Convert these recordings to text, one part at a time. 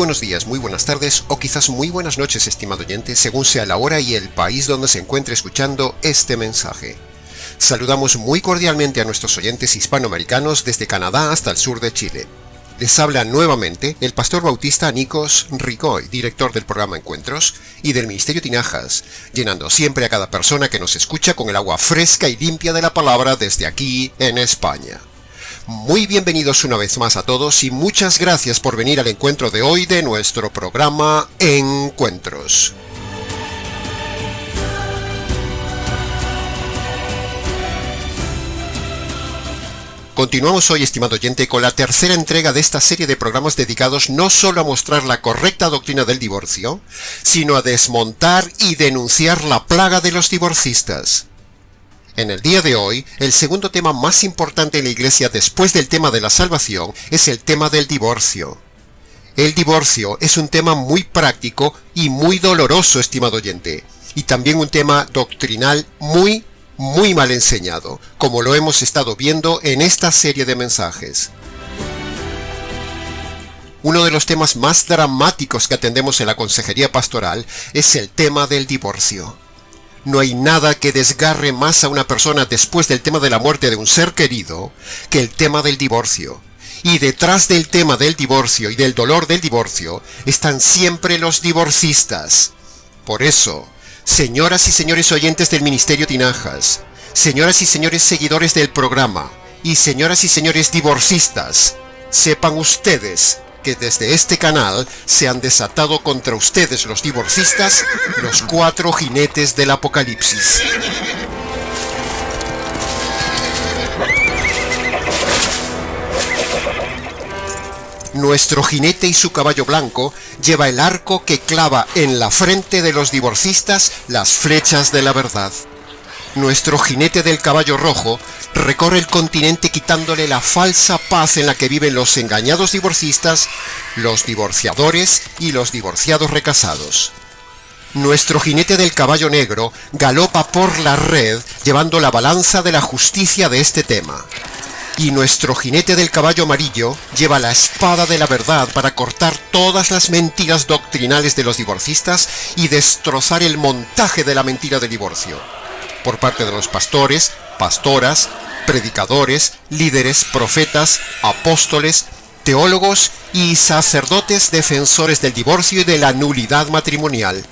buenos días, muy buenas tardes o quizás muy buenas noches, estimado oyente, según sea la hora y el país donde se encuentre escuchando este mensaje. Saludamos muy cordialmente a nuestros oyentes hispanoamericanos desde Canadá hasta el sur de Chile. Les habla nuevamente el pastor bautista Nikos Ricoy, director del programa Encuentros y del Ministerio Tinajas, llenando siempre a cada persona que nos escucha con el agua fresca y limpia de la palabra desde aquí en España. Muy bienvenidos una vez más a todos y muchas gracias por venir al encuentro de hoy de nuestro programa Encuentros. Continuamos hoy, estimado oyente, con la tercera entrega de esta serie de programas dedicados no solo a mostrar la correcta doctrina del divorcio, sino a desmontar y denunciar la plaga de los divorcistas. En el día de hoy, el segundo tema más importante en la Iglesia después del tema de la salvación es el tema del divorcio. El divorcio es un tema muy práctico y muy doloroso, estimado oyente, y también un tema doctrinal muy mal enseñado, como lo hemos estado viendo en esta serie de mensajes. Uno de los temas más dramáticos que atendemos en la consejería pastoral es el tema del divorcio. No hay nada que desgarre más a una persona después del tema de la muerte de un ser querido que el tema del divorcio. Y detrás del tema del divorcio y del dolor del divorcio están siempre los divorcistas. Por eso, señoras y señores oyentes del Ministerio Tinajas, señoras y señores seguidores del programa, y señoras y señores divorcistas, sepan ustedes que desde este canal se han desatado contra ustedes los divorcistas los 4 jinetes del Apocalipsis. Nuestro jinete y su caballo blanco lleva el arco que clava en la frente de los divorcistas las flechas de la verdad. Nuestro jinete del caballo rojo recorre el continente quitándole la falsa paz en la que viven los engañados divorcistas, los divorciadores y los divorciados recasados. Nuestro jinete del caballo negro galopa por la red llevando la balanza de la justicia de este tema. Y nuestro jinete del caballo amarillo lleva la espada de la verdad para cortar todas las mentiras doctrinales de los divorcistas y destrozar el montaje de la mentira del divorcio, por parte de los pastores, pastoras, predicadores, líderes, profetas, apóstoles, teólogos y sacerdotes defensores del divorcio y de la nulidad matrimonial.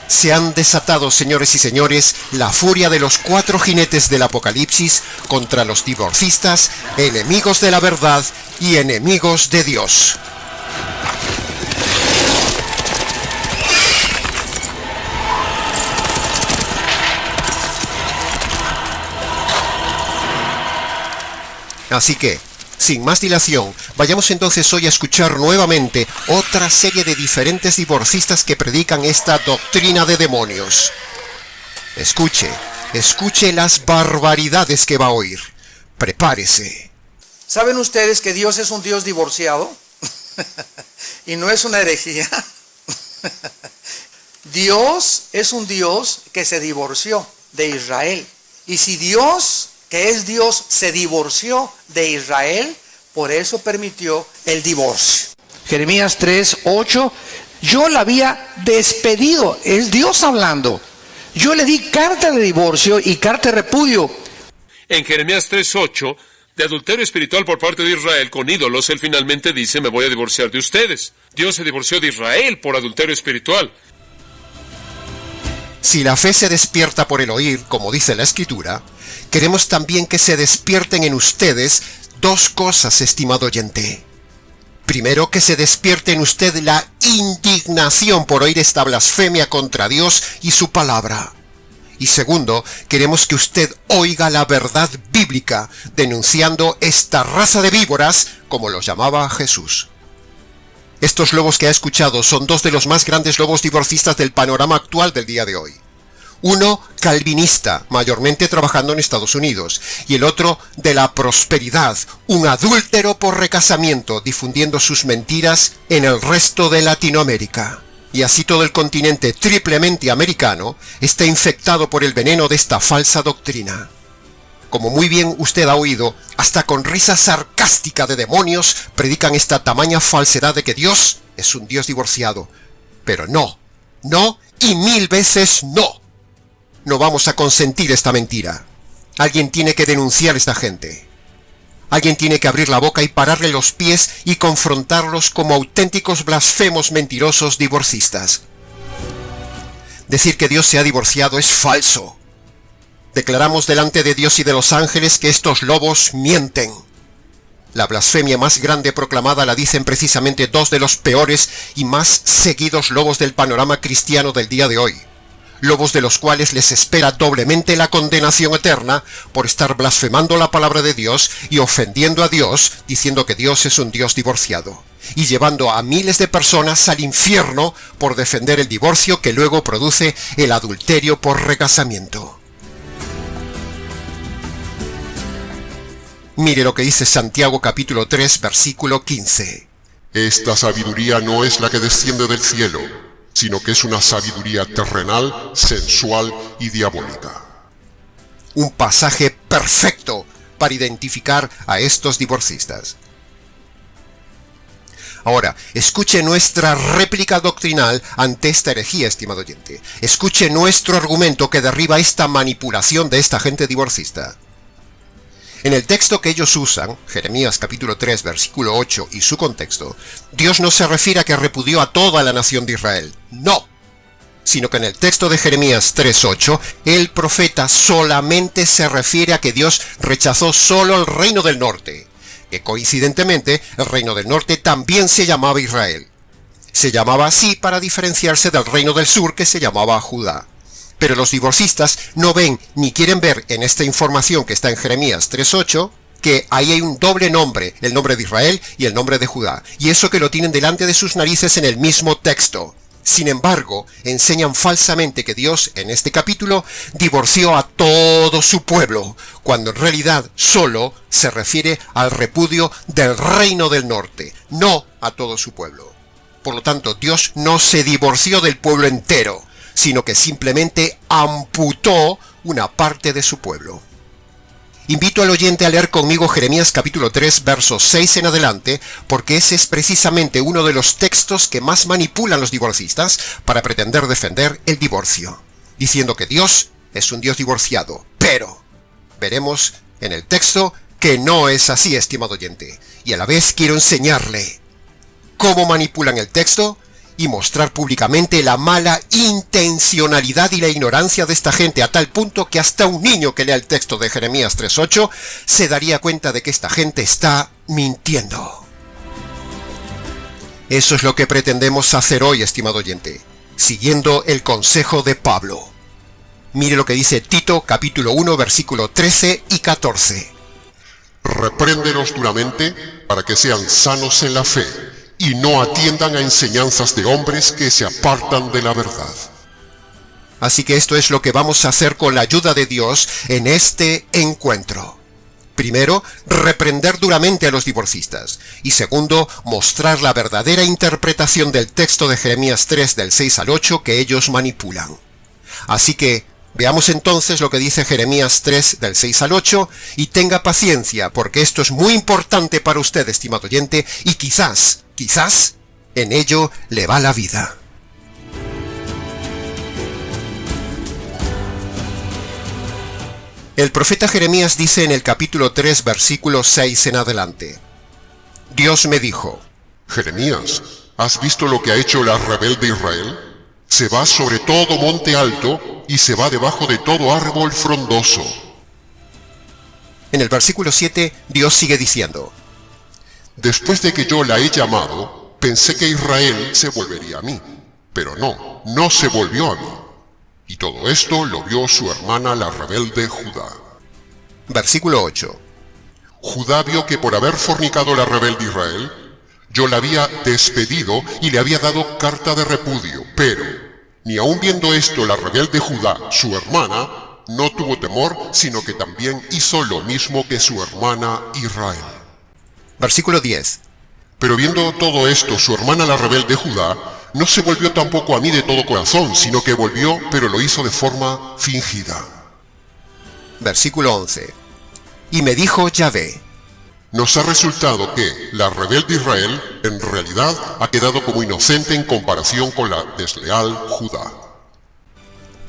Se han desatado, señores y señores, la furia de los 4 jinetes del Apocalipsis contra los divorcistas, enemigos de la verdad y enemigos de Dios. Así que, sin más dilación, vayamos entonces hoy a escuchar nuevamente otra serie de diferentes divorcistas que predican esta doctrina de demonios. Escuche las barbaridades que va a oír. Prepárese. ¿Saben ustedes que Dios es un Dios divorciado? Y no es una herejía. Dios es un Dios que se divorció de Israel. Y si Dios, que es Dios, se divorció de Israel, por eso permitió el divorcio. Jeremías 3:8, yo la había despedido, es Dios hablando. Yo le di carta de divorcio y carta de repudio. En Jeremías 3:8, de adulterio espiritual por parte de Israel con ídolos, él finalmente dice, me voy a divorciar de ustedes. Dios se divorció de Israel por adulterio espiritual. Si la fe se despierta por el oír, como dice la Escritura, queremos también que se despierten en ustedes 2 cosas, estimado oyente. Primero, que se despierte en usted la indignación por oír esta blasfemia contra Dios y su palabra. Y segundo, queremos que usted oiga la verdad bíblica denunciando esta raza de víboras, como los llamaba Jesús. Estos lobos que ha escuchado son 2 de los más grandes lobos divorcistas del panorama actual del día de hoy. Uno calvinista, mayormente trabajando en Estados Unidos, y el otro de la prosperidad, un adúltero por recasamiento, difundiendo sus mentiras en el resto de Latinoamérica. Y así todo el continente triplemente americano está infectado por el veneno de esta falsa doctrina. Como muy bien usted ha oído, hasta con risa sarcástica de demonios predican esta tamaña falsedad de que Dios es un Dios divorciado. Pero no, no y 1000 veces no. No vamos a consentir esta mentira. Alguien tiene que denunciar a esta gente. Alguien tiene que abrir la boca y pararle los pies y confrontarlos como auténticos blasfemos mentirosos divorcistas. Decir que Dios se ha divorciado es falso. Declaramos delante de Dios y de los ángeles que estos lobos mienten. La blasfemia más grande proclamada la dicen precisamente dos de los peores y más seguidos lobos del panorama cristiano del día de hoy. Lobos de los cuales les espera doblemente la condenación eterna por estar blasfemando la palabra de Dios y ofendiendo a Dios, diciendo que Dios es un Dios divorciado, y llevando a miles de personas al infierno por defender el divorcio que luego produce el adulterio por recasamiento. Mire lo que dice Santiago capítulo 3, versículo 15. Esta sabiduría no es la que desciende del cielo, sino que es una sabiduría terrenal, sensual y diabólica. Un pasaje perfecto para identificar a estos divorcistas. Ahora, escuche nuestra réplica doctrinal ante esta herejía, estimado oyente. Escuche nuestro argumento que derriba esta manipulación de esta gente divorcista. En el texto que ellos usan, Jeremías capítulo 3, versículo 8 y su contexto, Dios no se refiere a que repudió a toda la nación de Israel. No. Sino que en el texto de Jeremías 3:8, el profeta solamente se refiere a que Dios rechazó solo el reino del norte, que coincidentemente el reino del norte también se llamaba Israel. Se llamaba así para diferenciarse del reino del sur que se llamaba Judá. Pero los divorcistas no ven ni quieren ver en esta información que está en Jeremías 3:8 que ahí hay un doble nombre, el nombre de Israel y el nombre de Judá, y eso que lo tienen delante de sus narices en el mismo texto. Sin embargo, enseñan falsamente que Dios, en este capítulo, divorció a todo su pueblo, cuando en realidad solo se refiere al repudio del reino del norte, no a todo su pueblo. Por lo tanto, Dios no se divorció del pueblo entero, sino que simplemente amputó una parte de su pueblo. Invito al oyente a leer conmigo Jeremías capítulo 3, versos 6 en adelante, porque ese es precisamente uno de los textos que más manipulan los divorcistas para pretender defender el divorcio, diciendo que Dios es un Dios divorciado. Pero veremos en el texto que no es así, estimado oyente, y a la vez quiero enseñarle cómo manipulan el texto y mostrar públicamente la mala intencionalidad y la ignorancia de esta gente, a tal punto que hasta un niño que lea el texto de Jeremías 3:8 se daría cuenta de que esta gente está mintiendo. Eso es lo que pretendemos hacer hoy, estimado oyente, siguiendo el consejo de Pablo. Mire lo que dice Tito capítulo 1, versículo 13 y 14. Repréndelos duramente para que sean sanos en la fe, y no atiendan a enseñanzas de hombres que se apartan de la verdad. Así que esto es lo que vamos a hacer con la ayuda de Dios en este encuentro. Primero, reprender duramente a los divorcistas. Y segundo, mostrar la verdadera interpretación del texto de Jeremías 3 del 6 al 8 que ellos manipulan. Así que veamos entonces lo que dice Jeremías 3 del 6 al 8 y tenga paciencia, porque esto es muy importante para usted, estimado oyente, y quizás en ello le va la vida. El profeta Jeremías dice en el capítulo 3, versículo 6 en adelante: Dios me dijo: Jeremías, ¿has visto lo que ha hecho la rebelde Israel? Se va sobre todo monte alto y se va debajo de todo árbol frondoso. En el versículo 7, Dios sigue diciendo: Después de que yo la he llamado, pensé que Israel se volvería a mí, pero no se volvió a mí. Y todo esto lo vio su hermana la rebelde Judá. Versículo 8. Judá vio que por haber fornicado la rebelde Israel, yo la había despedido y le había dado carta de repudio, pero ni aun viendo esto la rebelde Judá, su hermana, no tuvo temor, sino que también hizo lo mismo que su hermana Israel. Versículo 10. Pero viendo todo esto, su hermana la rebelde Judá no se volvió tampoco a mí de todo corazón, sino que volvió, pero lo hizo de forma fingida. Versículo 11. Y me dijo Yahvé: nos ha resultado que la rebelde Israel en realidad ha quedado como inocente en comparación con la desleal Judá.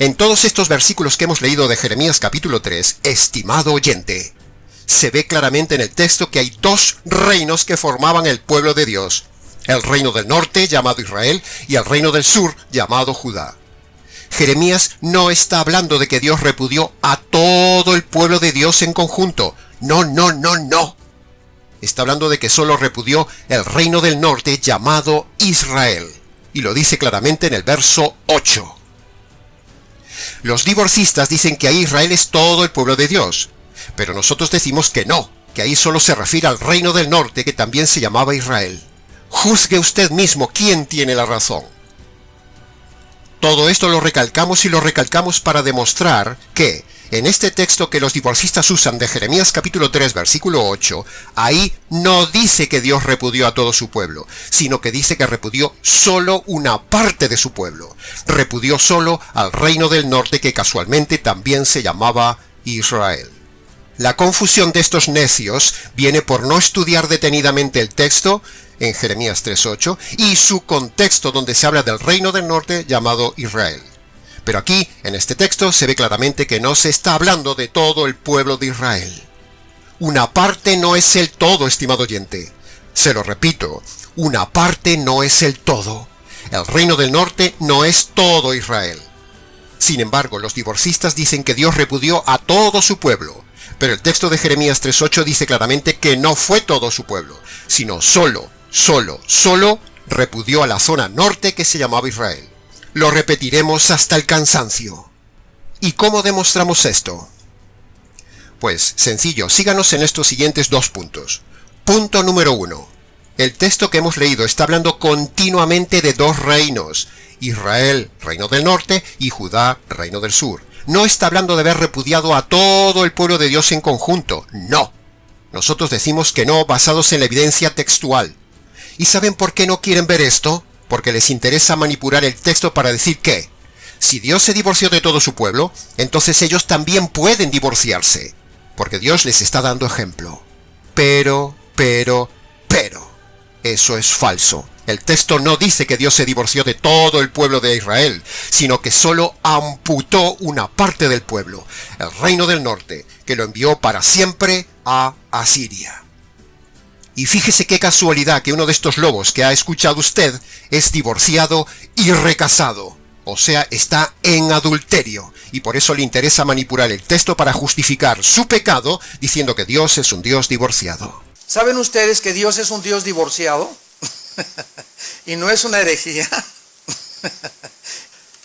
En todos estos versículos que hemos leído de Jeremías capítulo 3, estimado oyente, se ve claramente en el texto que hay dos reinos que formaban el pueblo de Dios: el reino del norte, llamado Israel, y el reino del sur, llamado Judá. Jeremías no está hablando de que Dios repudió a todo el pueblo de Dios en conjunto. No, no, no, no. Está hablando de que solo repudió el reino del norte, llamado Israel. Y lo dice claramente en el verso 8. Los divorcistas dicen que ahí Israel es todo el pueblo de Dios. Pero nosotros decimos que no, que ahí solo se refiere al reino del norte, que también se llamaba Israel. Juzgue usted mismo quién tiene la razón. Todo esto lo recalcamos y lo recalcamos para demostrar que, en este texto que los divorcistas usan de Jeremías capítulo 3, versículo 8, ahí no dice que Dios repudió a todo su pueblo, sino que dice que repudió solo una parte de su pueblo. Repudió solo al reino del norte, que casualmente también se llamaba Israel. La confusión de estos necios viene por no estudiar detenidamente el texto en Jeremías 3:8 y su contexto, donde se habla del reino del norte llamado Israel. Pero aquí, en este texto, se ve claramente que no se está hablando de todo el pueblo de Israel. Una parte no es el todo, estimado oyente. Se lo repito, una parte no es el todo. El reino del norte no es todo Israel. Sin embargo, los divorcistas dicen que Dios repudió a todo su pueblo. Pero el texto de Jeremías 3:8 dice claramente que no fue todo su pueblo, sino solo repudió a la zona norte que se llamaba Israel. Lo repetiremos hasta el cansancio. ¿Y cómo demostramos esto? Pues sencillo, síganos en estos siguientes 2 puntos. Punto número 1. El texto que hemos leído está hablando continuamente de 2 reinos: Israel, reino del norte, y Judá, reino del sur. No está hablando de haber repudiado a todo el pueblo de Dios en conjunto, no. Nosotros decimos que no, basados en la evidencia textual. ¿Y saben por qué no quieren ver esto? Porque les interesa manipular el texto para decir que, si Dios se divorció de todo su pueblo, entonces ellos también pueden divorciarse, porque Dios les está dando ejemplo. Pero, eso es falso. El texto no dice que Dios se divorció de todo el pueblo de Israel, sino que solo amputó una parte del pueblo, el reino del norte, que lo envió para siempre a Asiria. Y fíjese qué casualidad que uno de estos lobos que ha escuchado usted es divorciado y recasado. O sea, está en adulterio, y por eso le interesa manipular el texto para justificar su pecado, diciendo que Dios es un Dios divorciado. ¿Saben ustedes que Dios es un Dios divorciado? Y no es una herejía.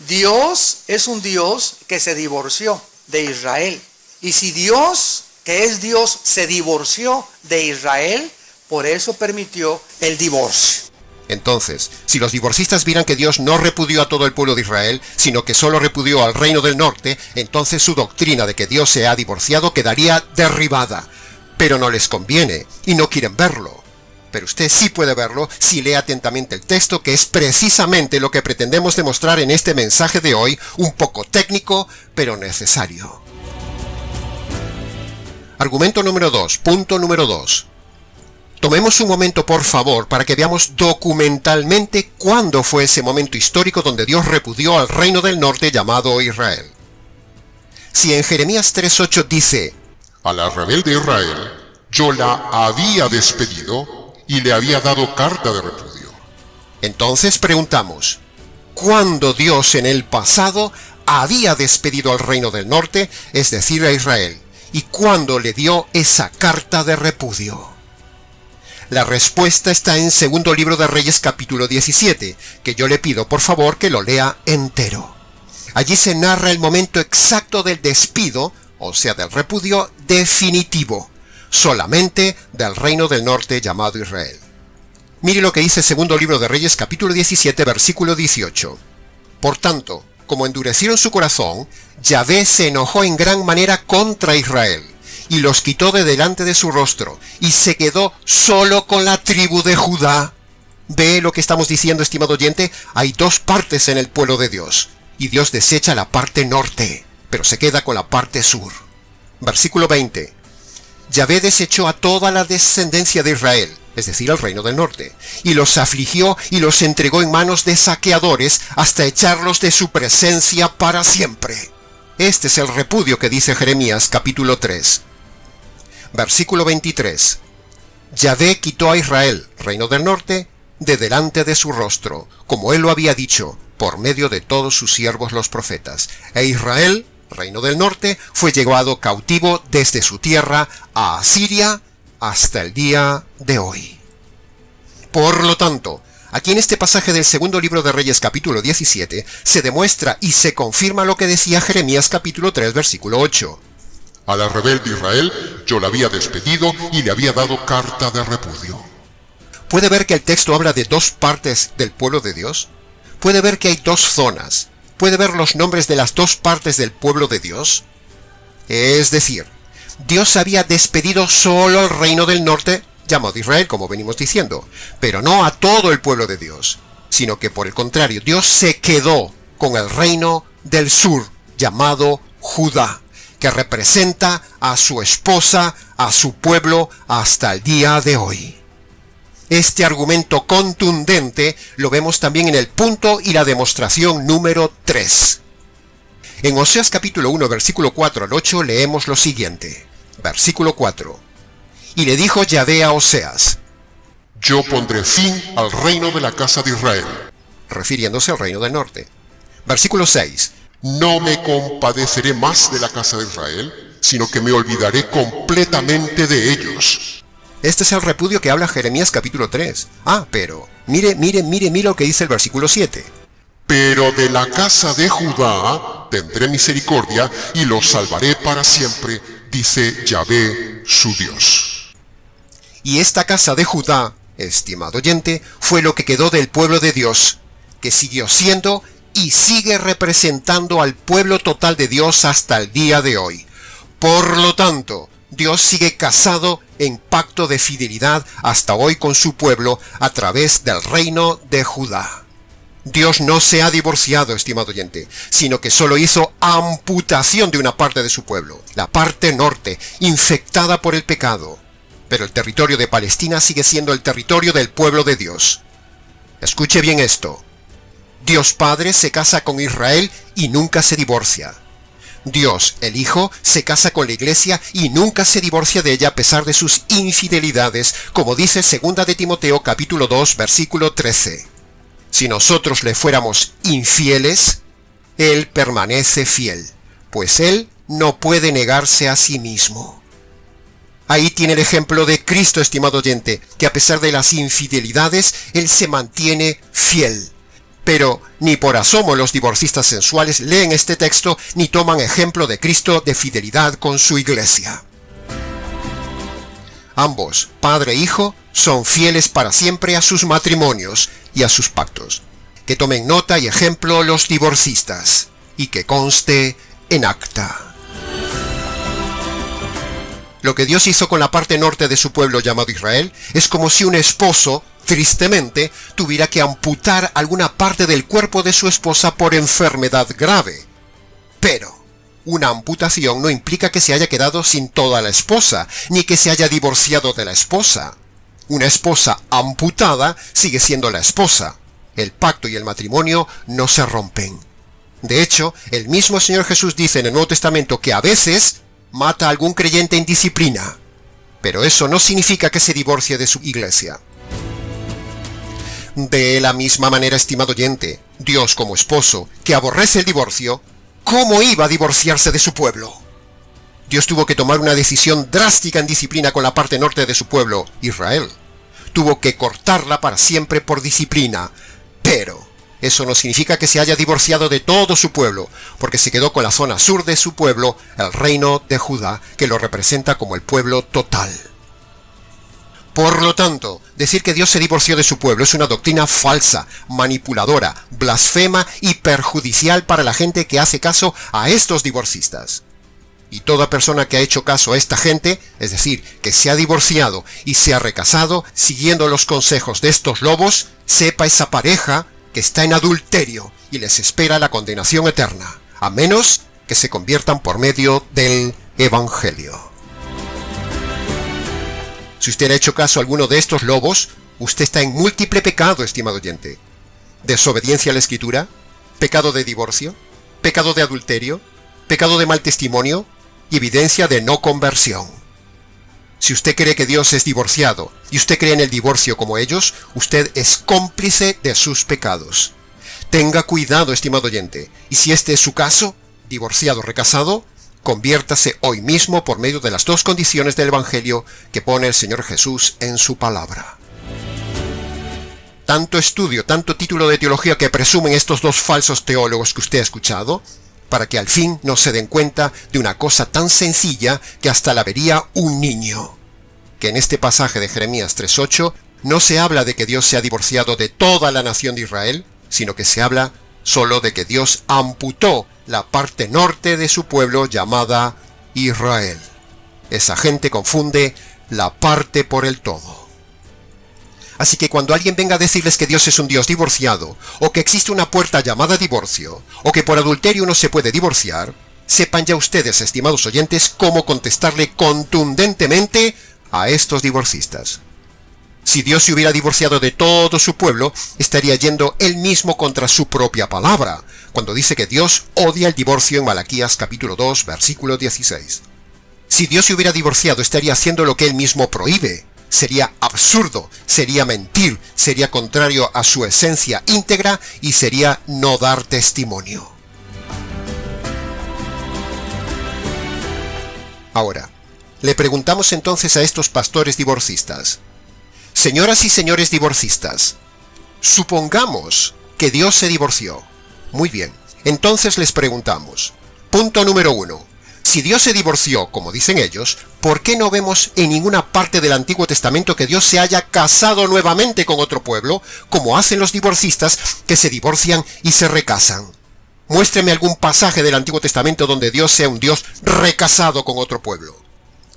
Dios es un Dios que se divorció de Israel. Y si Dios, que es Dios, se divorció de Israel, por eso permitió el divorcio. Entonces, si los divorcistas vieran que Dios no repudió a todo el pueblo de Israel, sino que solo repudió al reino del norte, entonces su doctrina de que Dios se ha divorciado quedaría derribada. Pero no les conviene, y no quieren verlo. Pero usted sí puede verlo si lee atentamente el texto, que es precisamente lo que pretendemos demostrar en este mensaje de hoy, un poco técnico, pero necesario. Argumento número 2, punto número 2. Tomemos un momento, por favor, para que veamos documentalmente cuándo fue ese momento histórico donde Dios repudió al reino del norte llamado Israel. Si en Jeremías 3:8 dice: A la rebelde Israel yo la había despedido y le había dado carta de repudio. Entonces preguntamos, ¿cuándo Dios en el pasado había despedido al reino del norte, es decir, a Israel? ¿Y cuándo le dio esa carta de repudio? La respuesta está en Segundo Libro de Reyes capítulo 17, que yo le pido por favor que lo lea entero. Allí se narra el momento exacto del despido, o sea, del repudio definitivo, solamente del reino del norte llamado Israel. Mire lo que dice Segundo Libro de Reyes capítulo 17, versículo 18. Por tanto, como endurecieron su corazón, Yahvé se enojó en gran manera contra Israel, y los quitó de delante de su rostro, y se quedó solo con la tribu de Judá. ¿Ve lo que estamos diciendo, estimado oyente? Hay 2 partes en el pueblo de Dios, y Dios desecha la parte norte, pero se queda con la parte sur. Versículo 20. Yahvé desechó a toda la descendencia de Israel, es decir, al reino del norte, y los afligió y los entregó en manos de saqueadores hasta echarlos de su presencia para siempre. Este es el repudio que dice Jeremías capítulo 3. Versículo 23. Yahvé quitó a Israel, reino del norte, de delante de su rostro, como él lo había dicho, por medio de todos sus siervos los profetas. E Israel, reino del norte, fue llevado cautivo desde su tierra a Asiria hasta el día de hoy. Por lo tanto, aquí en este pasaje del segundo libro de Reyes capítulo 17, se demuestra y se confirma lo que decía Jeremías capítulo 3 versículo 8. A la rebelde Israel yo la había despedido y le había dado carta de repudio. ¿Puede ver que el texto habla de dos partes del pueblo de Dios? ¿Puede ver que hay dos zonas? ¿Puede ver los nombres de las dos partes del pueblo de Dios? Es decir, Dios había despedido solo al reino del norte, llamado Israel, como venimos diciendo, pero no a todo el pueblo de Dios, sino que por el contrario, Dios se quedó con el reino del sur, llamado Judá, que representa a su esposa, a su pueblo, hasta el día de hoy. Este argumento contundente lo vemos también en el punto y la demostración número 3. En Oseas capítulo 1, versículo 4 al 8 leemos lo siguiente. Versículo 4. Y le dijo Yahvé a Oseas: Yo pondré fin al reino de la casa de Israel. Refiriéndose al reino del norte. Versículo 6. No me compadeceré más de la casa de Israel, sino que me olvidaré completamente de ellos. Este es el repudio que habla Jeremías capítulo 3. Pero mire lo que dice el versículo 7. Pero de la casa de Judá tendré misericordia y los salvaré para siempre, dice Yahvé su Dios. Y esta casa de Judá, estimado oyente, fue lo que quedó del pueblo de Dios, que siguió siendo y sigue representando al pueblo total de Dios hasta el día de hoy. Por lo tanto, Dios sigue casado en pacto de fidelidad hasta hoy con su pueblo a través del reino de Judá. Dios no se ha divorciado, estimado oyente, sino que solo hizo amputación de una parte de su pueblo, la parte norte, infectada por el pecado. Pero el territorio de Palestina sigue siendo el territorio del pueblo de Dios. Escuche bien esto. Dios Padre se casa con Israel y nunca se divorcia. Dios, el Hijo, se casa con la Iglesia y nunca se divorcia de ella a pesar de sus infidelidades, como dice 2 de Timoteo capítulo 2 versículo 13. Si nosotros le fuéramos infieles, Él permanece fiel, pues Él no puede negarse a sí mismo. Ahí tiene el ejemplo de Cristo, estimado oyente, que a pesar de las infidelidades, Él se mantiene fiel. Pero ni por asomo los divorcistas sensuales leen este texto ni toman ejemplo de Cristo de fidelidad con su iglesia. Ambos, padre e hijo, son fieles para siempre a sus matrimonios y a sus pactos. Que tomen nota y ejemplo los divorcistas, y que conste en acta. Lo que Dios hizo con la parte norte de su pueblo llamado Israel es como si un esposo, tristemente, tuviera que amputar alguna parte del cuerpo de su esposa por enfermedad grave. Pero una amputación no implica que se haya quedado sin toda la esposa, ni que se haya divorciado de la esposa. Una esposa amputada sigue siendo la esposa. El pacto y el matrimonio no se rompen. De hecho, el mismo Señor Jesús dice en el Nuevo Testamento que a veces mata a algún creyente en disciplina. Pero eso no significa que se divorcie de su iglesia. De la misma manera, estimado oyente, Dios como esposo, que aborrece el divorcio, ¿cómo iba a divorciarse de su pueblo? Dios tuvo que tomar una decisión drástica en disciplina con la parte norte de su pueblo, Israel. Tuvo que cortarla para siempre por disciplina, pero eso no significa que se haya divorciado de todo su pueblo, porque se quedó con la zona sur de su pueblo, el reino de Judá, que lo representa como el pueblo total. Por lo tanto, decir que Dios se divorció de su pueblo es una doctrina falsa, manipuladora, blasfema y perjudicial para la gente que hace caso a estos divorcistas. Y toda persona que ha hecho caso a esta gente, es decir, que se ha divorciado y se ha recasado, siguiendo los consejos de estos lobos, sepa esa pareja que está en adulterio y les espera la condenación eterna, a menos que se conviertan por medio del Evangelio. Si usted ha hecho caso a alguno de estos lobos, usted está en múltiple pecado, estimado oyente. Desobediencia a la Escritura, pecado de divorcio, pecado de adulterio, pecado de mal testimonio y evidencia de no conversión. Si usted cree que Dios es divorciado y usted cree en el divorcio como ellos, usted es cómplice de sus pecados. Tenga cuidado, estimado oyente, y si este es su caso, divorciado o recasado, conviértase hoy mismo por medio de las dos condiciones del Evangelio que pone el Señor Jesús en su palabra. Tanto estudio, tanto título de teología que presumen estos dos falsos teólogos que usted ha escuchado, para que al fin no se den cuenta de una cosa tan sencilla que hasta la vería un niño. Que en este pasaje de Jeremías 3:8 no se habla de que Dios se ha divorciado de toda la nación de Israel, sino que se habla solo de que Dios amputó la parte norte de su pueblo llamada Israel. Esa gente confunde la parte por el todo. Así que cuando alguien venga a decirles que Dios es un Dios divorciado, o que existe una puerta llamada divorcio, o que por adulterio uno se puede divorciar, sepan ya ustedes, estimados oyentes, cómo contestarle contundentemente a estos divorcistas. Si Dios se hubiera divorciado de todo su pueblo, estaría yendo él mismo contra su propia palabra, cuando dice que Dios odia el divorcio en Malaquías capítulo 2, versículo 16. Si Dios se hubiera divorciado, estaría haciendo lo que él mismo prohíbe. Sería absurdo, sería mentir, sería contrario a su esencia íntegra y sería no dar testimonio. Ahora, le preguntamos entonces a estos pastores divorcistas: señoras y señores divorcistas, supongamos que Dios se divorció. Muy bien, entonces les preguntamos, punto número 1. Si Dios se divorció, como dicen ellos, ¿por qué no vemos en ninguna parte del Antiguo Testamento que Dios se haya casado nuevamente con otro pueblo, como hacen los divorcistas que se divorcian y se recasan? Muéstreme algún pasaje del Antiguo Testamento donde Dios sea un Dios recasado con otro pueblo.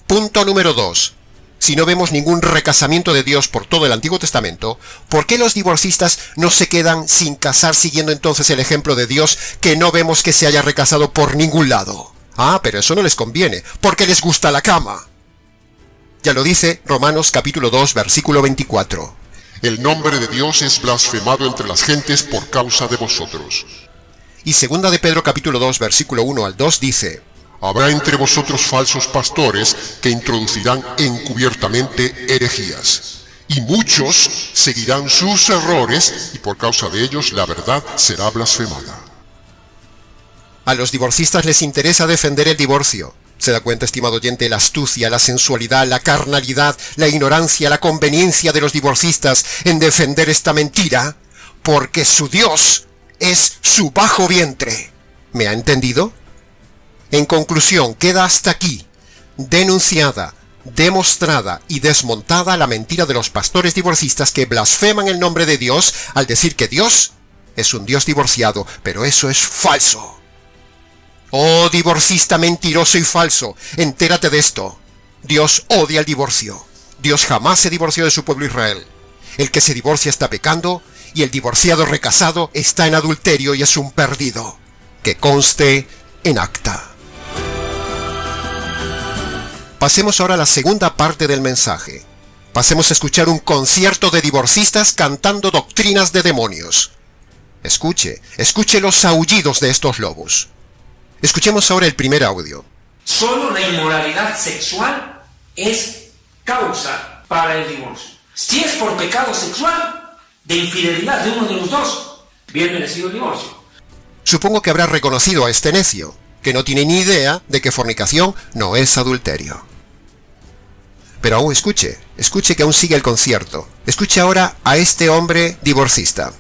Punto número 2. Si no vemos ningún recasamiento de Dios por todo el Antiguo Testamento, ¿por qué los divorcistas no se quedan sin casar siguiendo entonces el ejemplo de Dios que no vemos que se haya recasado por ningún lado? Ah, pero eso no les conviene, porque les gusta la cama. Ya lo dice Romanos capítulo 2, versículo 24. El nombre de Dios es blasfemado entre las gentes por causa de vosotros. Y segunda de Pedro capítulo 2, versículo 1 al 2 dice: Habrá entre vosotros falsos pastores que introducirán encubiertamente herejías. Y muchos seguirán sus errores, y por causa de ellos la verdad será blasfemada. A los divorcistas les interesa defender el divorcio. ¿Se da cuenta, estimado oyente, la astucia, la sensualidad, la carnalidad, la ignorancia, la conveniencia de los divorcistas en defender esta mentira? Porque su Dios es su bajo vientre. ¿Me ha entendido? En conclusión, queda hasta aquí denunciada, demostrada y desmontada la mentira de los pastores divorcistas que blasfeman el nombre de Dios al decir que Dios es un Dios divorciado, pero eso es falso. Oh, divorcista mentiroso y falso, entérate de esto. Dios odia el divorcio. Dios jamás se divorció de su pueblo Israel. El que se divorcia está pecando y el divorciado recasado está en adulterio y es un perdido. Que conste en acta. Pasemos ahora a la segunda parte del mensaje. Pasemos a escuchar un concierto de divorcistas cantando doctrinas de demonios. Escuche los aullidos de estos lobos. Escuchemos ahora el primer audio. Solo la inmoralidad sexual es causa para el divorcio. Si es por pecado sexual, de infidelidad de uno de los dos, bien merecido el divorcio. Supongo que habrá reconocido a este necio, que no tiene ni idea de que fornicación no es adulterio. Pero aún escuche que aún sigue el concierto. Escuche ahora a este hombre divorcista.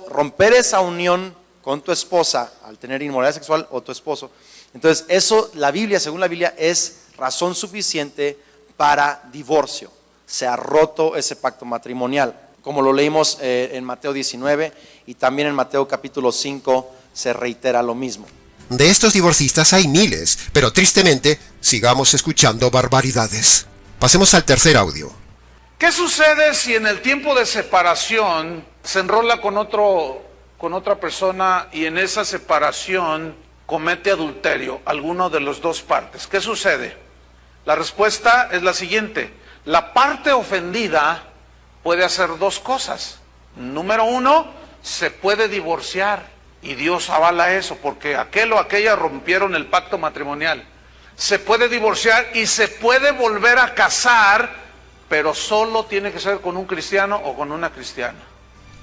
Romper esa unión con tu esposa al tener inmoralidad sexual o tu esposo, entonces eso, la Biblia, según la Biblia, es razón suficiente para divorcio. Se ha roto ese pacto matrimonial, como lo leímos en Mateo 19 y también en Mateo capítulo 5 se reitera lo mismo. De estos divorcistas hay miles, pero tristemente sigamos escuchando barbaridades. Pasemos al tercer audio. ¿Qué sucede si en el tiempo de separación se enrola con otra persona y en esa separación comete adulterio, alguno de las dos partes? ¿Qué sucede? La respuesta es la siguiente. La parte ofendida puede hacer dos cosas. Número uno, se puede divorciar y Dios avala eso porque aquel o aquella rompieron el pacto matrimonial. Se puede divorciar y se puede volver a casar, pero solo tiene que ser con un cristiano o con una cristiana.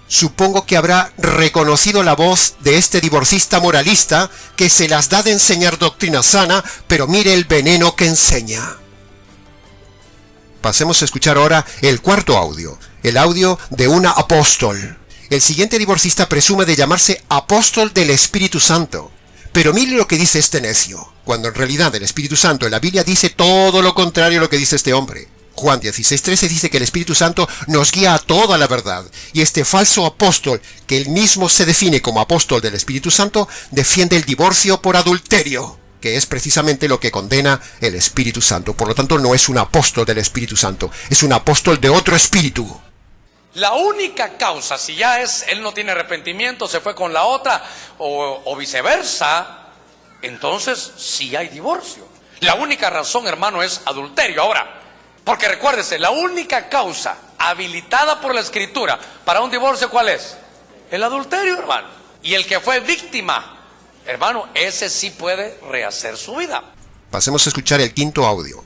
Supongo que habrá reconocido la voz de este divorcista moralista que se las da de enseñar doctrina sana, pero mire el veneno que enseña. Pasemos a escuchar ahora el cuarto audio, el audio de una apóstol. El siguiente divorcista presume de llamarse apóstol del Espíritu Santo. Pero mire lo que dice este necio, cuando en realidad el Espíritu Santo en la Biblia dice todo lo contrario a lo que dice este hombre. Juan 16:13 dice que el Espíritu Santo nos guía a toda la verdad, y este falso apóstol, que él mismo se define como apóstol del Espíritu Santo, defiende el divorcio por adulterio, que es precisamente lo que condena el Espíritu Santo. Por lo tanto, no es un apóstol del Espíritu Santo, es un apóstol de otro espíritu. La única causa, si ya él no tiene arrepentimiento, se fue con la otra, o viceversa, entonces sí hay divorcio. La única razón, hermano, es adulterio. Ahora, porque recuérdese, la única causa habilitada por la Escritura para un divorcio, ¿cuál es? El adulterio, hermano. Y el que fue víctima, hermano, ese sí puede rehacer su vida. Pasemos a escuchar el quinto audio.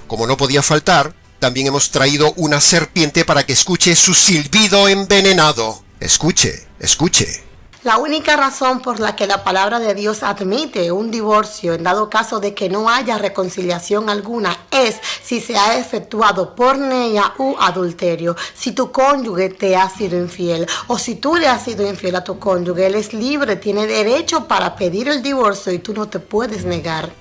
Como no podía faltar, también hemos traído una serpiente para que escuche su silbido envenenado. Escuche, escuche. La única razón por la que la palabra de Dios admite un divorcio en dado caso de que no haya reconciliación alguna es si se ha efectuado porneia u adulterio. Si tu cónyuge te ha sido infiel o si tú le has sido infiel a tu cónyuge, él es libre, tiene derecho para pedir el divorcio y tú no te puedes negar.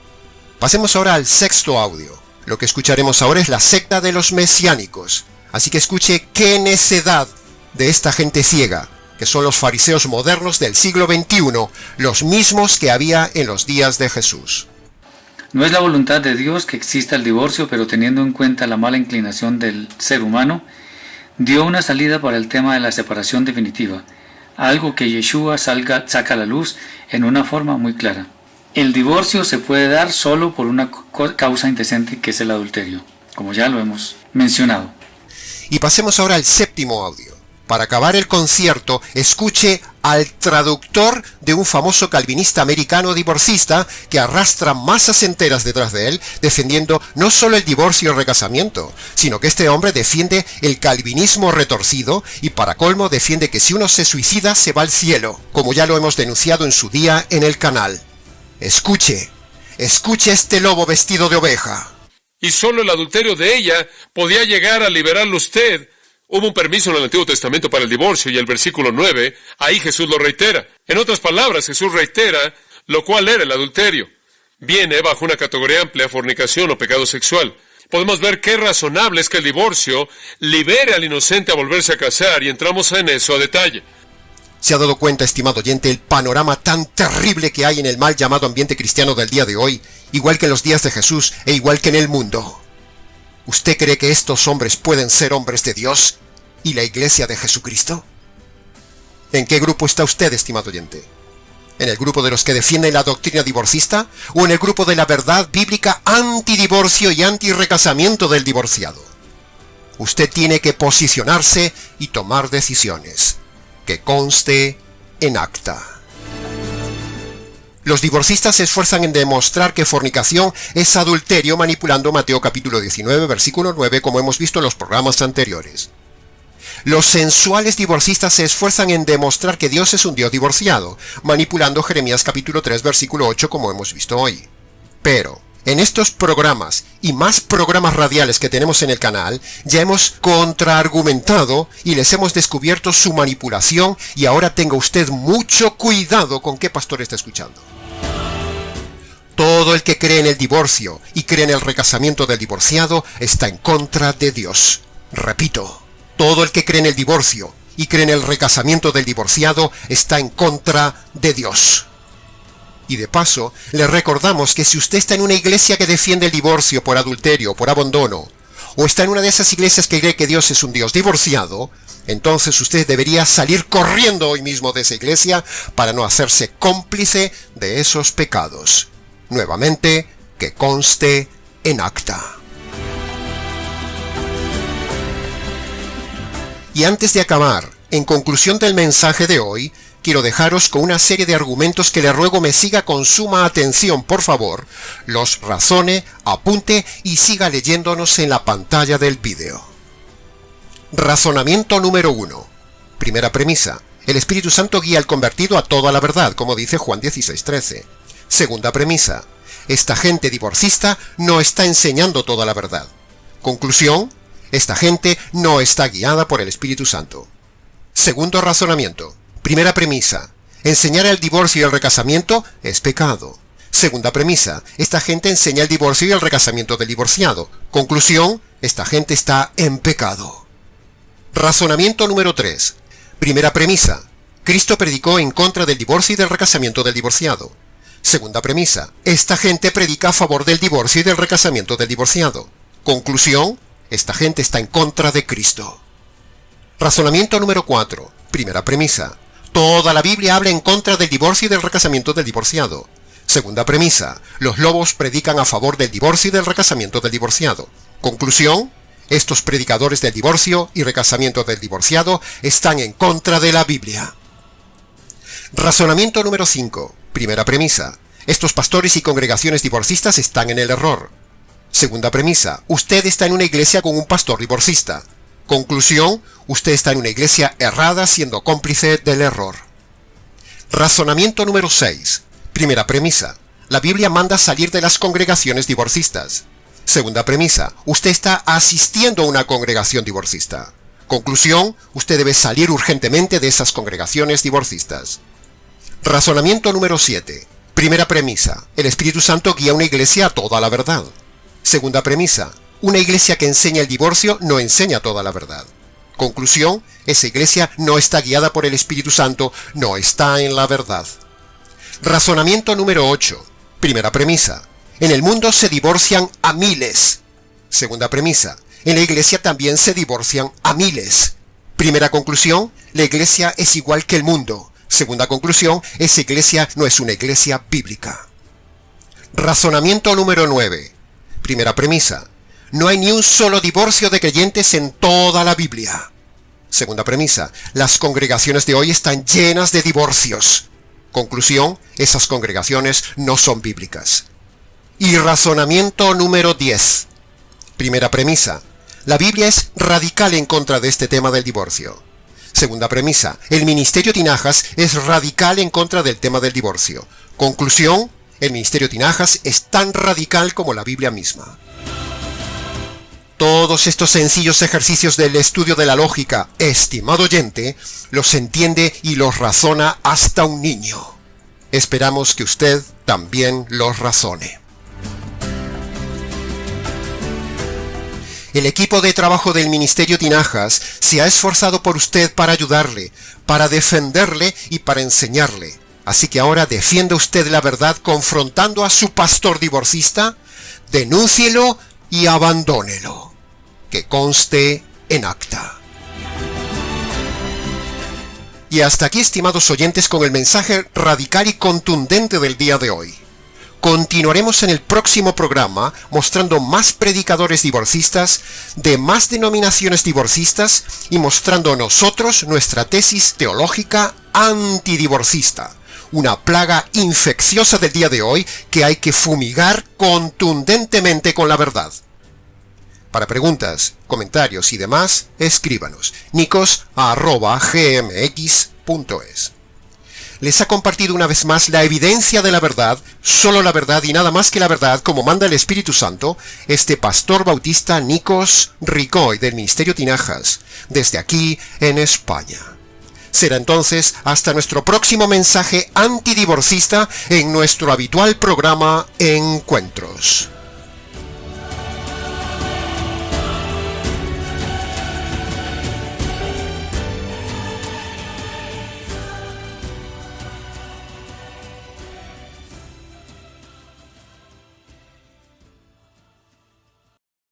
Pasemos ahora al sexto audio. Lo que escucharemos ahora es la secta de los mesiánicos. Así que escuche qué necedad de esta gente ciega, que son los fariseos modernos del siglo XXI, los mismos que había en los días de Jesús. No es la voluntad de Dios que exista el divorcio, pero teniendo en cuenta la mala inclinación del ser humano, dio una salida para el tema de la separación definitiva, algo que Yeshua saca a la luz en una forma muy clara. El divorcio se puede dar solo por una causa indecente, que es el adulterio, como ya lo hemos mencionado. Y pasemos ahora al séptimo audio. Para acabar el concierto, escuche al traductor de un famoso calvinista americano divorcista que arrastra masas enteras detrás de él, defendiendo no solo el divorcio y el recasamiento, sino que este hombre defiende el calvinismo retorcido y para colmo defiende que si uno se suicida se va al cielo, como ya lo hemos denunciado en su día en el canal. Escuche, escuche a este lobo vestido de oveja. Y solo el adulterio de ella podía llegar a liberarlo usted. Hubo un permiso en el Antiguo Testamento para el divorcio y el versículo 9, ahí Jesús lo reitera. En otras palabras, Jesús reitera lo cual era el adulterio. Viene bajo una categoría amplia, fornicación o pecado sexual. Podemos ver qué razonable es que el divorcio libere al inocente a volverse a casar y entramos en eso a detalle. ¿Se ha dado cuenta, estimado oyente, el panorama tan terrible que hay en el mal llamado ambiente cristiano del día de hoy, igual que en los días de Jesús e igual que en el mundo? ¿Usted cree que estos hombres pueden ser hombres de Dios y la iglesia de Jesucristo? ¿En qué grupo está usted, estimado oyente? ¿En el grupo de los que defienden la doctrina divorcista o en el grupo de la verdad bíblica antidivorcio y antirrecasamiento del divorciado? Usted tiene que posicionarse y tomar decisiones. Que conste en acta. Los divorcistas se esfuerzan en demostrar que fornicación es adulterio manipulando Mateo capítulo 19, versículo 9, como hemos visto en los programas anteriores. Los sensuales divorcistas se esfuerzan en demostrar que Dios es un Dios divorciado, manipulando Jeremías capítulo 3, versículo 8, como hemos visto hoy. Pero en estos programas y más programas radiales que tenemos en el canal, ya hemos contraargumentado y les hemos descubierto su manipulación y ahora tenga usted mucho cuidado con qué pastor está escuchando. Todo el que cree en el divorcio y cree en el recasamiento del divorciado está en contra de Dios. Repito, todo el que cree en el divorcio y cree en el recasamiento del divorciado está en contra de Dios. Y de paso, le recordamos que si usted está en una iglesia que defiende el divorcio por adulterio, por abandono, o está en una de esas iglesias que cree que Dios es un Dios divorciado, entonces usted debería salir corriendo hoy mismo de esa iglesia para no hacerse cómplice de esos pecados. Nuevamente, que conste en acta. Y antes de acabar, en conclusión del mensaje de hoy, quiero dejaros con una serie de argumentos que le ruego me siga con suma atención, por favor, los razone, apunte y siga leyéndonos en la pantalla del vídeo. Razonamiento número 1. Primera premisa. El Espíritu Santo guía al convertido a toda la verdad, como dice Juan 16:13. Segunda premisa. Esta gente divorcista no está enseñando toda la verdad. Conclusión. Esta gente no está guiada por el Espíritu Santo. Segundo razonamiento. Primera premisa. Enseñar el divorcio y el recasamiento es pecado. Segunda premisa. Esta gente enseña el divorcio y el recasamiento del divorciado. Conclusión. Esta gente está en pecado. Razonamiento número 3. Primera premisa. Cristo predicó en contra del divorcio y del recasamiento del divorciado. Segunda premisa. Esta gente predica a favor del divorcio y del recasamiento del divorciado. Conclusión. Esta gente está en contra de Cristo. Razonamiento número 4. Primera premisa. Toda la Biblia habla en contra del divorcio y del recasamiento del divorciado. Segunda premisa. Los lobos predican a favor del divorcio y del recasamiento del divorciado. Conclusión. Estos predicadores del divorcio y recasamiento del divorciado están en contra de la Biblia. Razonamiento número 5. Primera premisa. Estos pastores y congregaciones divorcistas están en el error. Segunda premisa. Usted está en una iglesia con un pastor divorcista. Conclusión. Usted está en una iglesia errada siendo cómplice del error. Razonamiento número 6. Primera premisa. La Biblia manda salir de las congregaciones divorcistas. Segunda premisa. Usted está asistiendo a una congregación divorcista. Conclusión. Usted debe salir urgentemente de esas congregaciones divorcistas. Razonamiento número 7. Primera premisa. El Espíritu Santo guía a una iglesia a toda la verdad. Segunda premisa. Una iglesia que enseña el divorcio no enseña toda la verdad. Conclusión. Esa iglesia no está guiada por el Espíritu Santo, no está en la verdad. Razonamiento número 8. Primera premisa. En el mundo se divorcian a miles. Segunda premisa. En la iglesia también se divorcian a miles. Primera conclusión. La iglesia es igual que el mundo. Segunda conclusión. Esa iglesia no es una iglesia bíblica. Razonamiento número 9. Primera premisa. No hay ni un solo divorcio de creyentes en toda la Biblia. Segunda premisa. Las congregaciones de hoy están llenas de divorcios. Conclusión. Esas congregaciones no son bíblicas. Y razonamiento número 10. Primera premisa. La Biblia es radical en contra de este tema del divorcio. Segunda premisa. El ministerio Tinajas es radical en contra del tema del divorcio. Conclusión. El ministerio Tinajas es tan radical como la Biblia misma. Todos estos sencillos ejercicios del estudio de la lógica, estimado oyente, los entiende y los razona hasta un niño. Esperamos que usted también los razone. El equipo de trabajo del Ministerio Tinajas se ha esforzado por usted para ayudarle, para defenderle y para enseñarle. Así que ahora defienda usted la verdad confrontando a su pastor divorcista, denúncielo y abandónelo. Que conste en acta. Y hasta aquí, estimados oyentes, con el mensaje radical y contundente del día de hoy. Continuaremos en el próximo programa mostrando más predicadores divorcistas, de más denominaciones divorcistas y mostrando nosotros nuestra tesis teológica antidivorcista, una plaga infecciosa del día de hoy que hay que fumigar contundentemente con la verdad. Para preguntas, comentarios y demás, escríbanos nicos@gmx.es. Les ha compartido una vez más la evidencia de la verdad, solo la verdad y nada más que la verdad, como manda el Espíritu Santo, este pastor bautista Nikos Ricoy del Ministerio Tinajas, desde aquí en España. Será entonces hasta nuestro próximo mensaje antidivorcista en nuestro habitual programa Encuentros.